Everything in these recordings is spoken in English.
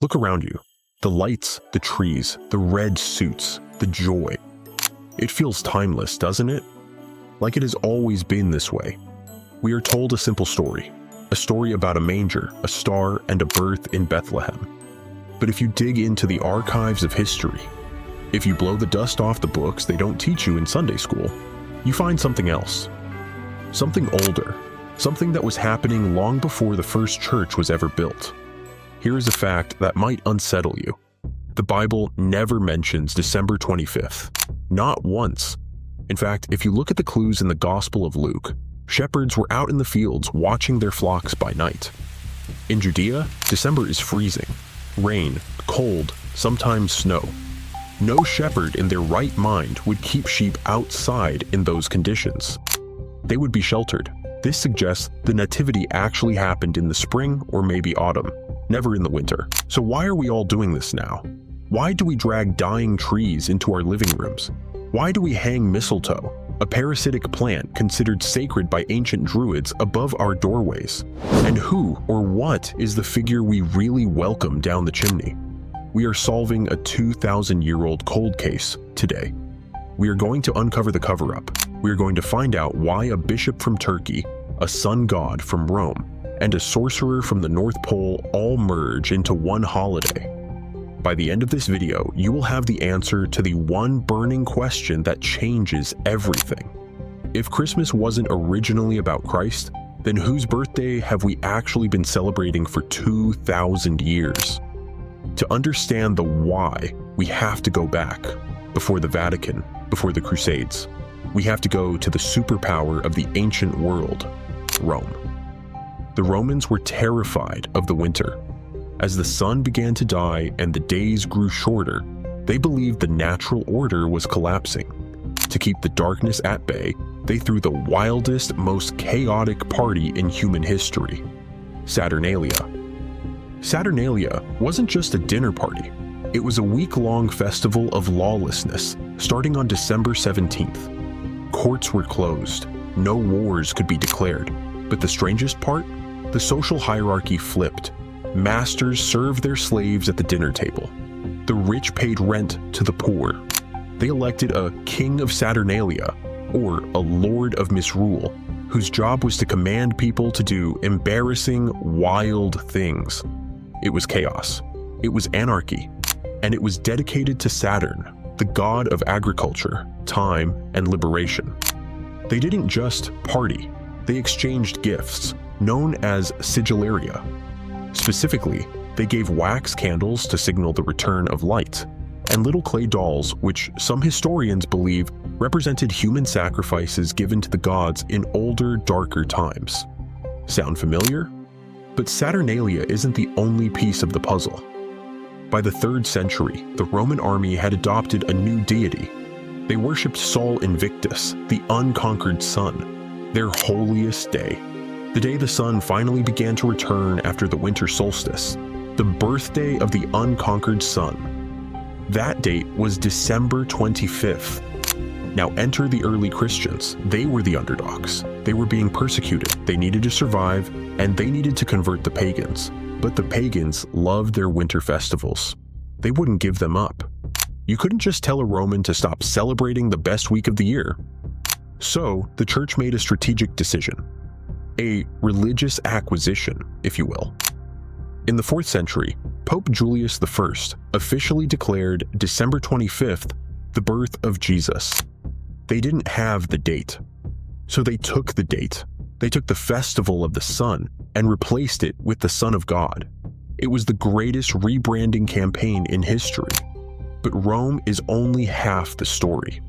Look around you. The lights, the trees, the red suits, the joy. It feels timeless, doesn't it? Like it has always been this way. We are told a simple story. A story about a manger, a star, and a birth in Bethlehem. But if you dig into the archives of history, if you blow the dust off the books they don't teach you in Sunday school, you find something else. Something older. Something that was happening long before the first church was ever built. Here is a fact that might unsettle you. The Bible never mentions December 25th. Not once. In fact, if you look at the clues in the Gospel of Luke, shepherds were out in the fields watching their flocks by night. In Judea, December is freezing. Rain, cold, sometimes snow. No shepherd in their right mind would keep sheep outside in those conditions. They would be sheltered. This suggests the nativity actually happened in the spring or maybe autumn, never in the winter. So why are we all doing this now? Why do we drag dying trees into our living rooms? Why do we hang mistletoe, a parasitic plant considered sacred by ancient druids, above our doorways? And who or what is the figure we really welcome down the chimney? We are solving a 2,000-year-old cold case today. We are going to uncover the cover-up. We are going to find out why a bishop from Turkey, a sun god from Rome, and a sorcerer from the North Pole all merge into one holiday. By the end of this video, you will have the answer to the one burning question that changes everything. If Christmas wasn't originally about Christ, then whose birthday have we actually been celebrating for 2,000 years? To understand the why, we have to go back, before the Vatican, before the Crusades. We have to go to the superpower of the ancient world, Rome. The Romans were terrified of the winter. As the sun began to die and the days grew shorter, they believed the natural order was collapsing. To keep the darkness at bay, they threw the wildest, most chaotic party in human history, Saturnalia. Saturnalia wasn't just a dinner party. It was a week-long festival of lawlessness, starting on December 17th. Courts were closed. No wars could be declared. But the strangest part? The social hierarchy flipped. Masters served their slaves at the dinner table. The rich paid rent to the poor. They elected a king of Saturnalia, or a lord of misrule, whose job was to command people to do embarrassing, wild things. It was chaos. It was anarchy. And it was dedicated to Saturn, the god of agriculture, time, and liberation. They didn't just party. They exchanged gifts, known as sigillaria. Specifically, they gave wax candles to signal the return of light, and little clay dolls, which some historians believe represented human sacrifices given to the gods in older, darker times. Sound familiar? But Saturnalia isn't the only piece of the puzzle. By the 3rd century, the Roman army had adopted a new deity. They worshipped Sol Invictus, the unconquered sun, their holiest day. The day the sun finally began to return after the winter solstice, the birthday of the unconquered sun. That date was December 25th. Now enter the early Christians. They were the underdogs. They were being persecuted. They needed to survive, and they needed to convert the pagans. But the pagans loved their winter festivals. They wouldn't give them up. You couldn't just tell a Roman to stop celebrating the best week of the year. So the church made a strategic decision. A religious acquisition, if you will. In the 4th century, Pope Julius I officially declared December 25th the birth of Jesus. They didn't have the date, so they took the date. They took the festival of the sun and replaced it with the Son of God. It was the greatest rebranding campaign in history. But Rome is only half the story.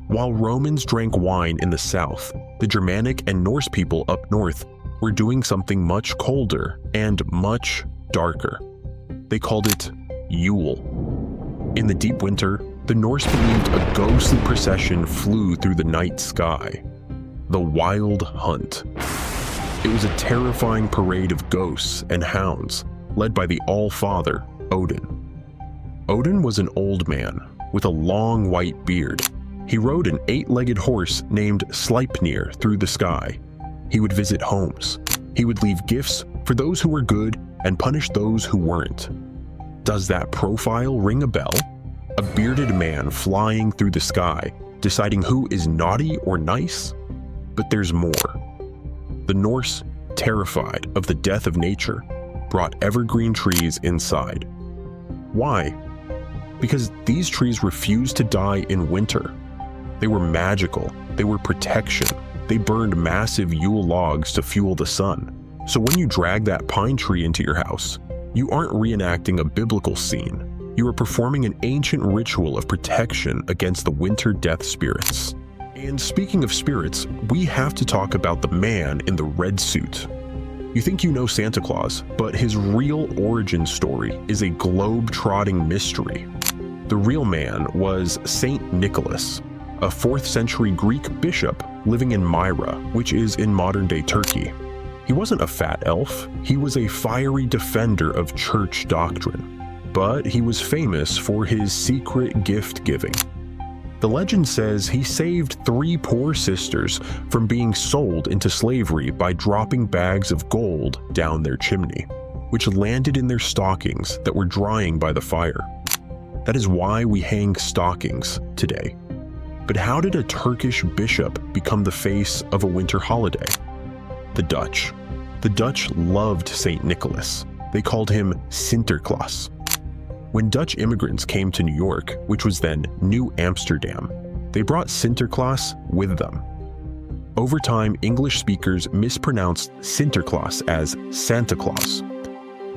While Romans drank wine in the south, the Germanic and Norse people up north were doing something much colder and much darker. They called it Yule. In the deep winter, the Norse believed a ghostly procession flew through the night sky. The Wild Hunt. It was a terrifying parade of ghosts and hounds, led by the All-Father, Odin. Odin was an old man with a long white beard. He rode an 8-legged horse named Sleipnir through the sky. He would visit homes. He would leave gifts for those who were good and punish those who weren't. Does that profile ring a bell? A bearded man flying through the sky, deciding who is naughty or nice? But there's more. The Norse, terrified of the death of nature, brought evergreen trees inside. Why? Because these trees refused to die in winter. They were magical, they were protection, they burned massive Yule logs to fuel the sun. So when you drag that pine tree into your house, you aren't reenacting a biblical scene. You are performing an ancient ritual of protection against the winter death spirits. And speaking of spirits, we have to talk about the man in the red suit. You think you know Santa Claus, but his real origin story is a globe-trotting mystery. The real man was Saint Nicholas, a 4th century Greek bishop living in Myra, which is in modern-day Turkey. He wasn't a fat elf, he was a fiery defender of church doctrine, but he was famous for his secret gift-giving. The legend says he saved 3 poor sisters from being sold into slavery by dropping bags of gold down their chimney, which landed in their stockings that were drying by the fire. That is why we hang stockings today. But how did a Turkish bishop become the face of a winter holiday? The Dutch. The Dutch loved St. Nicholas. They called him Sinterklaas. When Dutch immigrants came to New York, which was then New Amsterdam, they brought Sinterklaas with them. Over time, English speakers mispronounced Sinterklaas as Santa Claus.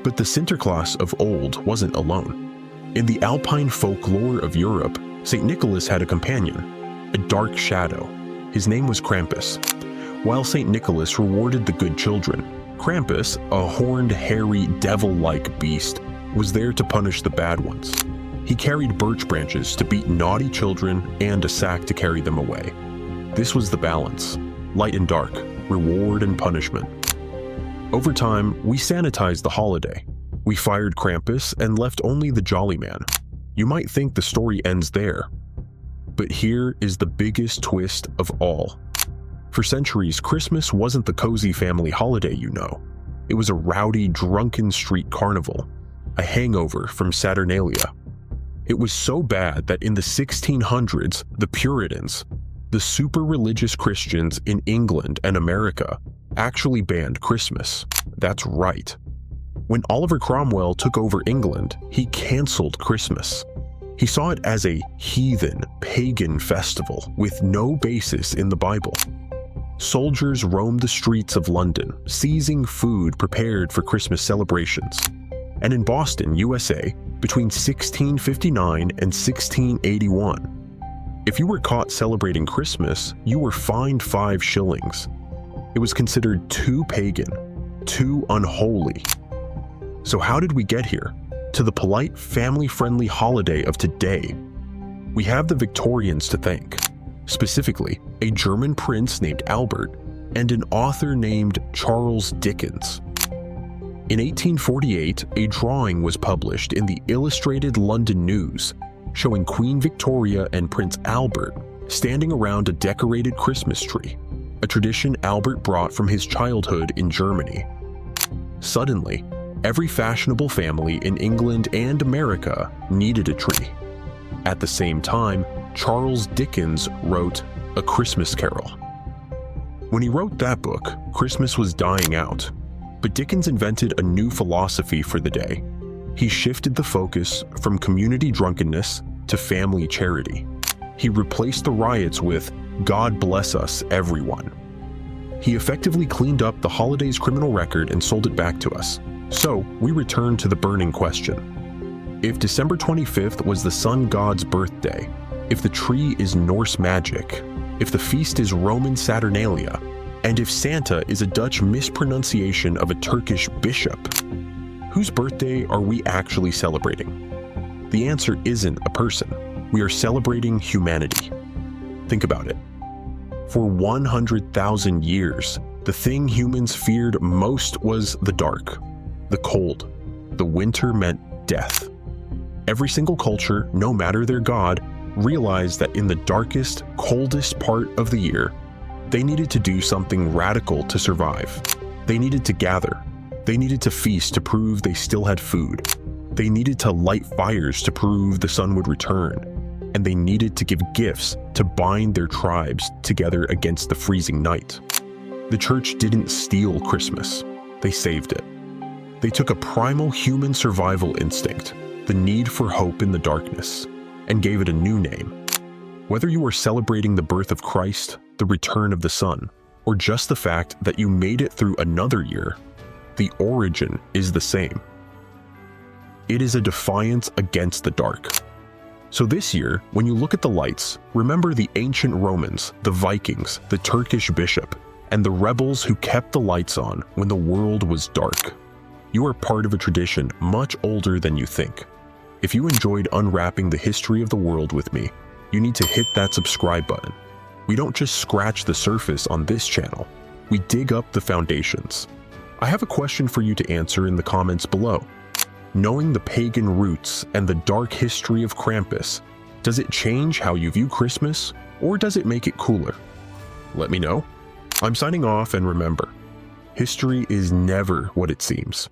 But the Sinterklaas of old wasn't alone. In the Alpine folklore of Europe, St. Nicholas had a companion, a dark shadow. His name was Krampus. While St. Nicholas rewarded the good children, Krampus, a horned, hairy, devil-like beast, was there to punish the bad ones. He carried birch branches to beat naughty children and a sack to carry them away. This was the balance, light and dark, reward and punishment. Over time, we sanitized the holiday. We fired Krampus and left only the jolly man. You might think the story ends there, but here is the biggest twist of all. For centuries, Christmas wasn't the cozy family holiday you know. It was a rowdy, drunken street carnival, a hangover from Saturnalia. It was so bad that in the 1600s, the Puritans, the super religious Christians in England and America, actually banned Christmas. That's right. When Oliver Cromwell took over England, he canceled Christmas. He saw it as a heathen, pagan festival with no basis in the Bible. Soldiers roamed the streets of London, seizing food prepared for Christmas celebrations. And in Boston, USA, between 1659 and 1681, if you were caught celebrating Christmas, you were fined 5 shillings. It was considered too pagan, too unholy. So how did we get here? To the polite, family-friendly holiday of today? We have the Victorians to thank. Specifically, a German prince named Albert and an author named Charles Dickens. In 1848, a drawing was published in the Illustrated London News showing Queen Victoria and Prince Albert standing around a decorated Christmas tree, a tradition Albert brought from his childhood in Germany. Suddenly, every fashionable family in England and America needed a tree. At the same time, Charles Dickens wrote A Christmas Carol. When he wrote that book, Christmas was dying out, but Dickens invented a new philosophy for the day. He shifted the focus from community drunkenness to family charity. He replaced the riots with God bless us, everyone. He effectively cleaned up the holiday's criminal record and sold it back to us. So we return to the burning question. If December 25th was the sun god's birthday, if the tree is Norse magic, if the feast is Roman Saturnalia, and if Santa is a Dutch mispronunciation of a Turkish bishop, whose birthday are we actually celebrating? The answer isn't a person. We are celebrating humanity. Think about it. For 100,000 years, the thing humans feared most was the dark, the cold. The winter meant death. Every single culture, no matter their god, realized that in the darkest, coldest part of the year, they needed to do something radical to survive. They needed to gather. They needed to feast to prove they still had food. They needed to light fires to prove the sun would return, and they needed to give gifts to bind their tribes together against the freezing night. The church didn't steal Christmas, they saved it. They took a primal human survival instinct, the need for hope in the darkness, and gave it a new name. Whether you are celebrating the birth of Christ, the return of the sun, or just the fact that you made it through another year, the origin is the same. It is a defiance against the dark. So this year, when you look at the lights, remember the ancient Romans, the Vikings, the Turkish bishop, and the rebels who kept the lights on when the world was dark. You are part of a tradition much older than you think. If you enjoyed unwrapping the history of the world with me, you need to hit that subscribe button. We don't just scratch the surface on this channel, we dig up the foundations. I have a question for you to answer in the comments below. Knowing the pagan roots and the dark history of Krampus, does it change how you view Christmas, or does it make it cooler? Let me know. I'm signing off, and remember, history is never what it seems.